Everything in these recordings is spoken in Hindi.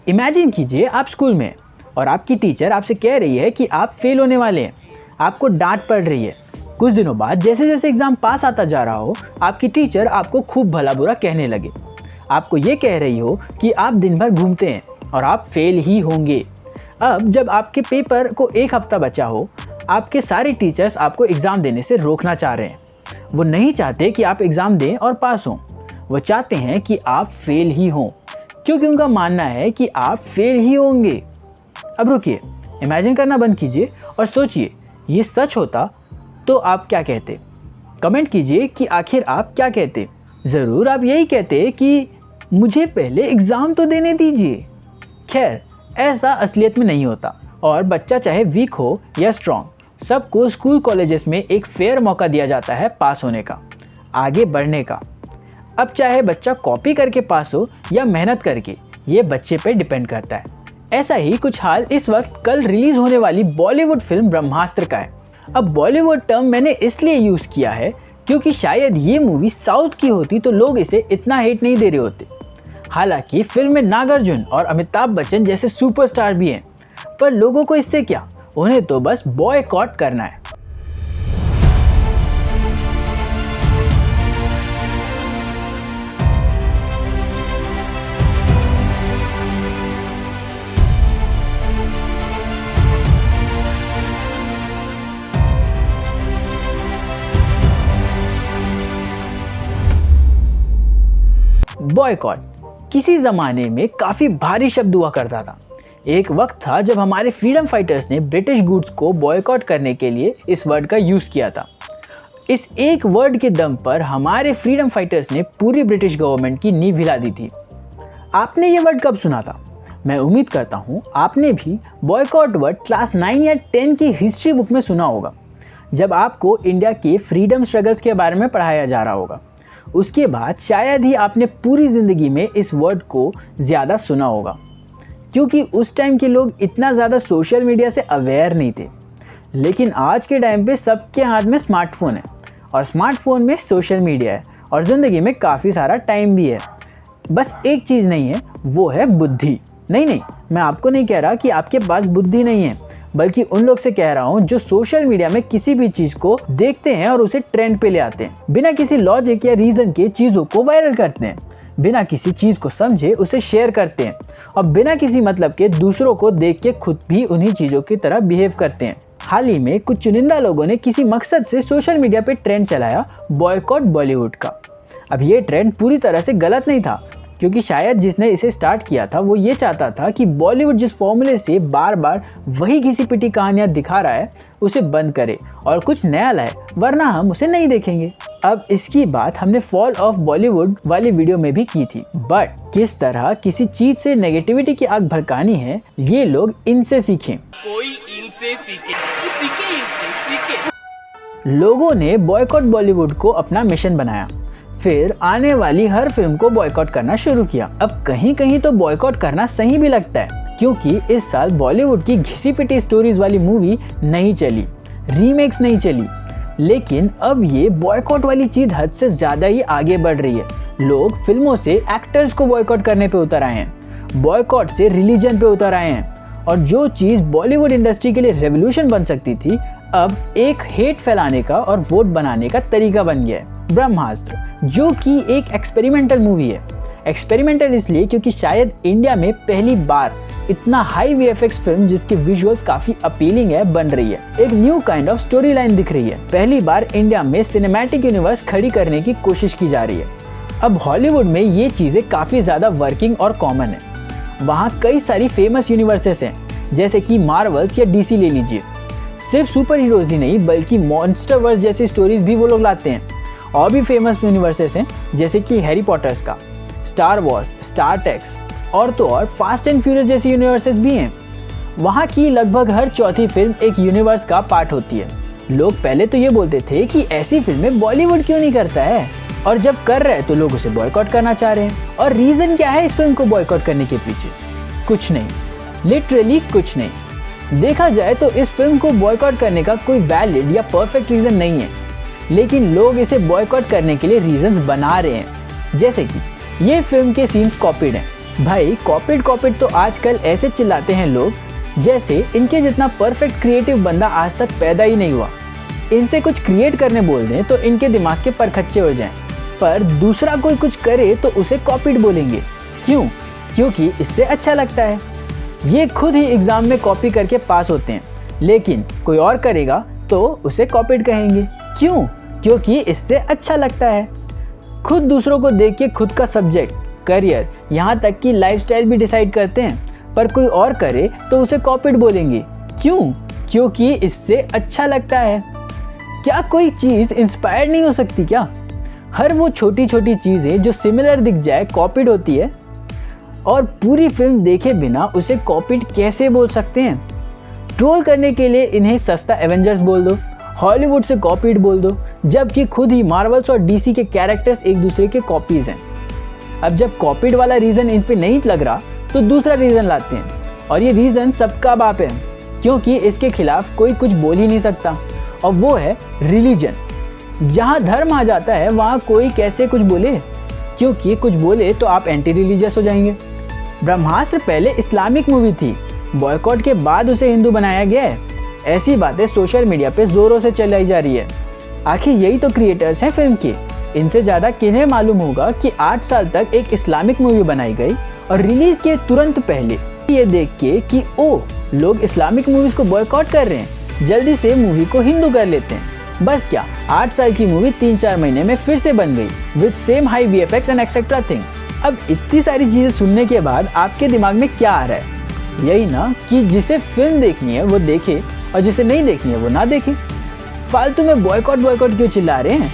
इमेजिन कीजिए आप स्कूल में और आपकी टीचर आपसे कह रही है कि आप फेल होने वाले हैं, आपको डांट पड़ रही है। कुछ दिनों बाद जैसे जैसे एग्ज़ाम पास आता जा रहा हो, आपकी टीचर आपको खूब भला बुरा कहने लगे। आपको ये कह रही हो कि आप दिन भर घूमते हैं और आप फेल ही होंगे। अब जब आपके पेपर को एक हफ्ता बचा हो, आपके सारे टीचर्स आपको एग्ज़ाम देने से रोकना चाह रहे हैं। वो नहीं चाहते कि आप एग्ज़ाम दें और पास हों, वो चाहते हैं कि आप फेल ही हों, क्योंकि उनका मानना है कि आप फेल ही होंगे। अब रुकिए, इमेजिन करना बंद कीजिए और सोचिए, ये सच होता तो आप क्या कहते? कमेंट कीजिए कि आखिर आप क्या कहते। ज़रूर आप यही कहते कि मुझे पहले एग्ज़ाम तो देने दीजिए। खैर, ऐसा असलियत में नहीं होता और बच्चा चाहे वीक हो या स्ट्रॉन्ग, सबको स्कूल कॉलेजेस में एक फेयर मौका दिया जाता है पास होने का, आगे बढ़ने का। अब चाहे बच्चा कॉपी करके पास हो या मेहनत करके, ये बच्चे पे डिपेंड करता है। ऐसा ही कुछ हाल इस वक्त कल रिलीज होने वाली बॉलीवुड फिल्म ब्रह्मास्त्र का है। अब बॉलीवुड टर्म मैंने इसलिए यूज़ किया है क्योंकि शायद ये मूवी साउथ की होती तो लोग इसे इतना हेट नहीं दे रहे होते। हालांकि फिल्म में नागार्जुन और अमिताभ बच्चन जैसे सुपरस्टार भी हैं, पर लोगों को इससे क्या, उन्हें तो बस बॉयकॉट करना है। बॉयकॉट किसी ज़माने में काफ़ी भारी शब्द हुआ करता था। एक वक्त था जब हमारे फ्रीडम फाइटर्स ने ब्रिटिश गुड्स को बॉयकॉट करने के लिए इस वर्ड का यूज़ किया था। इस एक वर्ड के दम पर हमारे फ्रीडम फाइटर्स ने पूरी ब्रिटिश गवर्नमेंट की नींव हिला दी थी। आपने ये वर्ड कब सुना था? मैं उम्मीद करता हूँ आपने भी बॉयकॉट वर्ड क्लास 9 या 10 की हिस्ट्री बुक में सुना होगा, जब आपको इंडिया के फ्रीडम स्ट्रगल्स के बारे में पढ़ाया जा रहा होगा। उसके बाद शायद ही आपने पूरी ज़िंदगी में इस वर्ड को ज़्यादा सुना होगा, क्योंकि उस टाइम के लोग इतना ज़्यादा सोशल मीडिया से अवेयर नहीं थे। लेकिन आज के टाइम पे सबके हाथ में स्मार्टफोन है और स्मार्टफोन में सोशल मीडिया है और ज़िंदगी में काफ़ी सारा टाइम भी है। बस एक चीज़ नहीं है, वो है बुद्धि। नहीं, मैं आपको नहीं कह रहा कि आपके पास बुद्धि नहीं है, बल्कि उन लोग से कह रहा हूँ जो सोशल मीडिया में किसी भी चीज़ को देखते हैं और उसे ट्रेंड पे ले आते हैं, बिना किसी लॉजिक या रीज़न के चीज़ों को वायरल करते हैं, बिना किसी चीज़ को समझे उसे शेयर करते हैं और बिना किसी मतलब के दूसरों को देख के खुद भी उन्हीं चीज़ों की तरह बिहेव करते हैं। हाल ही में कुछ चुनिंदा लोगों ने किसी मकसद से सोशल मीडिया पे ट्रेंड चलाया बॉयकॉट बॉलीवुड का। अब ये ट्रेंड पूरी तरह से गलत नहीं था, क्योंकि शायद जिसने इसे स्टार्ट किया था वो ये चाहता था कि बॉलीवुड जिस फॉर्मूले से बार बार वही घिसी पिटी कहानियां दिखा रहा है उसे बंद करे और कुछ नया लाए, वरना हम उसे नहीं देखेंगे। अब इसकी बात हमने फॉल ऑफ बॉलीवुड वाली वीडियो में भी की थी, बट किस तरह किसी चीज से नेगेटिविटी की आग भड़कानी है, ये लोग इनसे सीखें। कोई इनसे सीखे। लोगों ने बॉयकॉट बॉलीवुड को अपना मिशन बनाया, फिर आने वाली हर फिल्म को बॉयकॉट करना शुरू किया। अब कहीं कहीं तो बॉयकॉट करना सही भी लगता है, क्योंकि इस साल बॉलीवुड की घिसी पिटी स्टोरीज वाली मूवी नहीं चली, रीमेक्स नहीं चली। लेकिन अब ये बॉयकॉट वाली चीज हद से ज्यादा ही आगे बढ़ रही है। लोग फिल्मों से एक्टर्स को बॉयकॉट करने पे उतर आए हैं, बॉयकॉट से रिलीजन पे उतर आए हैं, और जो चीज बॉलीवुड इंडस्ट्री के लिए रेवोल्यूशन बन सकती थी, अब एक हेट फैलाने का और वोट बनाने का तरीका बन गया है। ब्रह्मास्त्र, जो कि एक एक्सपेरिमेंटल मूवी है। एक्सपेरिमेंटल इसलिए क्योंकि शायद इंडिया में पहली बार इतना हाई वीएफएक्स फिल्म जिसके विजुअल्स काफी अपीलिंग है बन रही है। एक new kind of story line दिख रही है। पहली बार इंडिया में सिनेमैटिक यूनिवर्स खड़ी करने की कोशिश की जा रही है। अब हॉलीवुड में ये चीजें काफी ज्यादा वर्किंग और कॉमन है। वहाँ कई सारी फेमस यूनिवर्सेस हैं, जैसे कि मार्वल्स या डीसी ले लीजिए। सिर्फ सुपर हीरोज ही नहीं बल्कि मॉन्स्टरवर्स जैसी स्टोरीज भी वो लोग लाते हैं। और भी फेमस यूनिवर्सेस हैं, जैसे कि हैरी पॉटर्स का, स्टार वॉर्स, स्टार टेक्स, और तो और फास्ट एंड फ्यूरियस जैसी यूनिवर्सेस भी हैं। वहाँ की लगभग हर चौथी फिल्म एक यूनिवर्स का पार्ट होती है। लोग पहले तो ये बोलते थे कि ऐसी फिल्में बॉलीवुड क्यों नहीं करता है, और जब कर रहे हैं तो लोग उसे बॉयकॉट करना चाह रहे हैं। और रीज़न क्या है इस फिल्म को बॉयकॉट करने के पीछे? कुछ नहीं, लिटरली कुछ नहीं। देखा जाए तो इस फिल्म को बॉयकॉट करने का कोई वैलिड या परफेक्ट रीज़न नहीं है, लेकिन लोग इसे बॉयकॉट करने के लिए रीजंस बना रहे हैं। जैसे कि ये फिल्म के सीन्स कॉपीड हैं, भाई कॉपीड तो आजकल ऐसे चिल्लाते हैं लोग जैसे इनके जितना परफेक्ट क्रिएटिव बंदा आज तक पैदा ही नहीं हुआ। इनसे कुछ क्रिएट करने बोल दें तो इनके दिमाग के परखच्चे हो जाएं, पर दूसरा कोई कुछ करे तो उसे कॉपीड बोलेंगे। क्यों? क्योंकि इससे अच्छा लगता है। ये खुद ही एग्ज़ाम में कॉपी करके पास होते हैं, लेकिन कोई और करेगा तो उसे कॉपीड कहेंगे। क्यों? क्योंकि इससे अच्छा लगता है। खुद दूसरों को देख के खुद का सब्जेक्ट, करियर, यहाँ तक कि लाइफस्टाइल भी डिसाइड करते हैं, पर कोई और करे तो उसे कॉपीड बोलेंगे। क्यों? क्योंकि इससे अच्छा लगता है। क्या कोई चीज़ इंस्पायर नहीं हो सकती क्या? हर वो छोटी छोटी चीज़ें जो सिमिलर दिख जाए कॉपीड होती है, और पूरी फिल्म देखे बिना उसे कॉपीड कैसे बोल सकते हैं? ट्रोल करने के लिए इन्हें सस्ता एवेंजर्स बोल दो, हॉलीवुड से कॉपीड बोल दो, जबकि खुद ही मार्वल्स और डीसी के कैरेक्टर्स एक दूसरे के कॉपीज हैं। अब जब कॉपीड वाला रीज़न इन पे नहीं लग रहा तो दूसरा रीज़न लाते हैं, और ये रीज़न सबका बाप है, क्योंकि इसके खिलाफ कोई कुछ बोल ही नहीं सकता, और वो है रिलीजन। जहाँ धर्म आ जाता है वहाँ कोई कैसे कुछ बोले, क्योंकि कुछ बोले तो आप एंटी रिलीजियस हो जाएंगे। ब्रह्मास्त्र पहले इस्लामिक मूवी थी, बॉयकॉट के बाद उसे हिंदू बनाया गया है। ऐसी बातें सोशल मीडिया पे जोरों से चलाई जा रही है। आखिर यही तो क्रिएटर्स हैं फिल्म के। इनसे ज़्यादा किन्हें मालूम होगा कि 8 साल तक एक इस्लामिक मूवी बनाई गई और रिलीज के तुरंत पहले ये देख के कि ओ लोग इस्लामिक मूवीज को बॉयकॉट कर रहे हैं, जल्दी से मूवी को हिंदू कर लेते हैं। बस क्या, 8 साल की मूवी 3-4 महीने में फिर से बन गई with same high VFX and etcetera things. अब इतनी सारी चीज़ें सुनने के बाद आपके दिमाग में क्या आ रहा है? यही ना कि जिसे फिल्म देखनी है वो देखे और जिसे नहीं देखनी है वो ना देखे। फालतू में बॉयकॉट क्यों चिल्ला रहे हैं?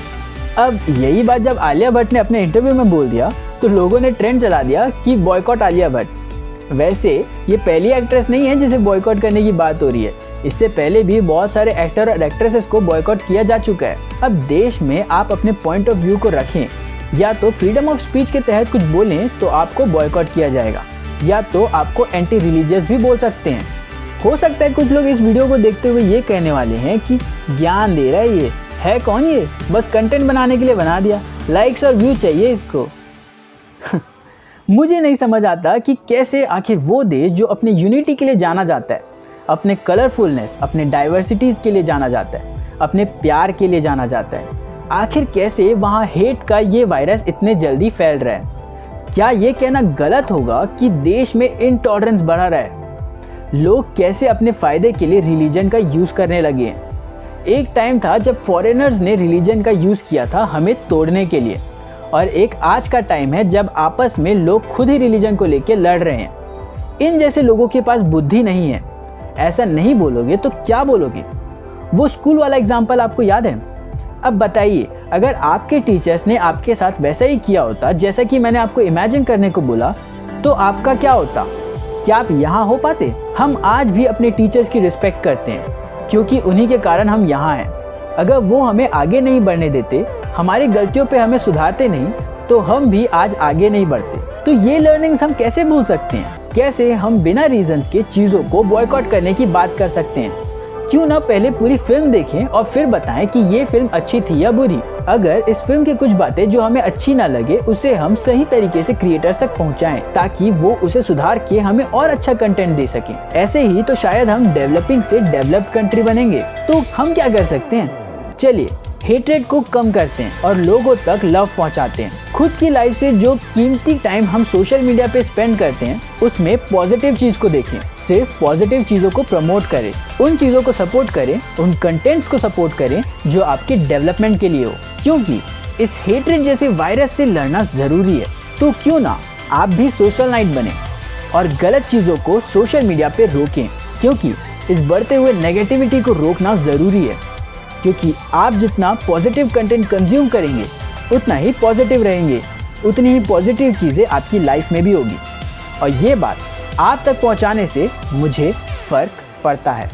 अब यही बात जब आलिया भट्ट ने अपने इंटरव्यू में बोल दिया तो लोगों ने ट्रेंड चला दिया कि बॉयकॉट आलिया भट्ट। वैसे ये पहली एक्ट्रेस नहीं है जिसे बॉयकॉट करने की बात हो रही है। इससे पहले भी बहुत सारे एक्टर और एक्ट्रेसेस को बॉयकॉट किया जा चुका है। अब देश में आप अपने पॉइंट ऑफ व्यू को रखें, या तो फ्रीडम ऑफ स्पीच के तहत कुछ बोलें तो आपको बॉयकॉट किया जाएगा, या तो आपको एंटी रिलीजियस भी बोल सकते हैं। हो सकता है कुछ लोग इस वीडियो को देखते हुए ये कहने वाले हैं कि ज्ञान दे रहा है, ये है कौन, ये बस कंटेंट बनाने के लिए बना दिया, लाइक्स और व्यू चाहिए इसको। मुझे नहीं समझ आता कि कैसे आखिर वो देश जो अपने यूनिटी के लिए जाना जाता है, अपने कलरफुलनेस, अपने डाइवर्सिटीज़ के लिए जाना जाता है, अपने प्यार के लिए जाना जाता है, आखिर कैसे वहाँ हेट का ये वायरस इतने जल्दी फैल रहा है? क्या ये कहना गलत होगा कि देश में इनटॉलरेंस बढ़ा रहा है? लोग कैसे अपने फ़ायदे के लिए रिलीजन का यूज़ करने लगे हैं। एक टाइम था जब फॉरेनर्स ने रिलीजन का यूज़ किया था हमें तोड़ने के लिए, और एक आज का टाइम है जब आपस में लोग खुद ही रिलीजन को लेकर लड़ रहे हैं। इन जैसे लोगों के पास बुद्धि नहीं है। ऐसा नहीं बोलोगे तो क्या बोलोगे? वो स्कूल वाला एग्जाम्पल आपको याद है? अब बताइए, अगर आपके टीचर्स ने आपके साथ वैसा ही किया होता जैसा कि मैंने आपको इमेजिन करने को बोला, तो आपका क्या होता? क्या आप यहाँ हो पाते? हम आज भी अपने टीचर्स की रिस्पेक्ट करते हैं क्योंकि उन्हीं के कारण हम यहाँ हैं। अगर वो हमें आगे नहीं बढ़ने देते, हमारी गलतियों पे हमें सुधारते नहीं, तो हम भी आज आगे नहीं बढ़ते। तो ये लर्निंग्स हम कैसे भूल सकते हैं? कैसे हम बिना रीजंस के चीज़ों को बॉयकॉट करने की बात कर सकते हैं? क्यों ना पहले पूरी फिल्म देखें और फिर बताएं कि ये फिल्म अच्छी थी या बुरी। अगर इस फिल्म की कुछ बातें जो हमें अच्छी ना लगे उसे हम सही तरीके से क्रिएटर्स तक पहुंचाएं, ताकि वो उसे सुधार के हमें और अच्छा कंटेंट दे सकें। ऐसे ही तो शायद हम डेवलपिंग से डेवलप्ड कंट्री बनेंगे। तो हम क्या कर सकते हैं? चलिए हेट्रेड को कम करते हैं और लोगों तक लव पहुंचाते हैं। खुद की लाइफ से जो कीमती टाइम हम सोशल मीडिया पे स्पेंड करते हैं उसमें पॉजिटिव चीज़ को देखें। सिर्फ पॉजिटिव चीज़ों को प्रमोट करें, उन चीज़ों को सपोर्ट करें, उन कंटेंट्स को सपोर्ट करें जो आपके डेवलपमेंट के लिए हो। क्योंकि इस हेट्रेड जैसे वायरस से लड़ना ज़रूरी है। तो क्यों ना आप भी सोशल नाइट बने और गलत चीज़ों को सोशल मीडिया पे रोकें, क्योंकि इस बढ़ते हुए नेगेटिविटी को रोकना ज़रूरी है। क्योंकि आप जितना पॉजिटिव कंटेंट कंज्यूम करेंगे उतना ही पॉजिटिव रहेंगे, उतनी ही पॉजिटिव चीज़ें आपकी लाइफ में भी होगी। और ये बात आप तक पहुंचाने से मुझे फ़र्क पड़ता है।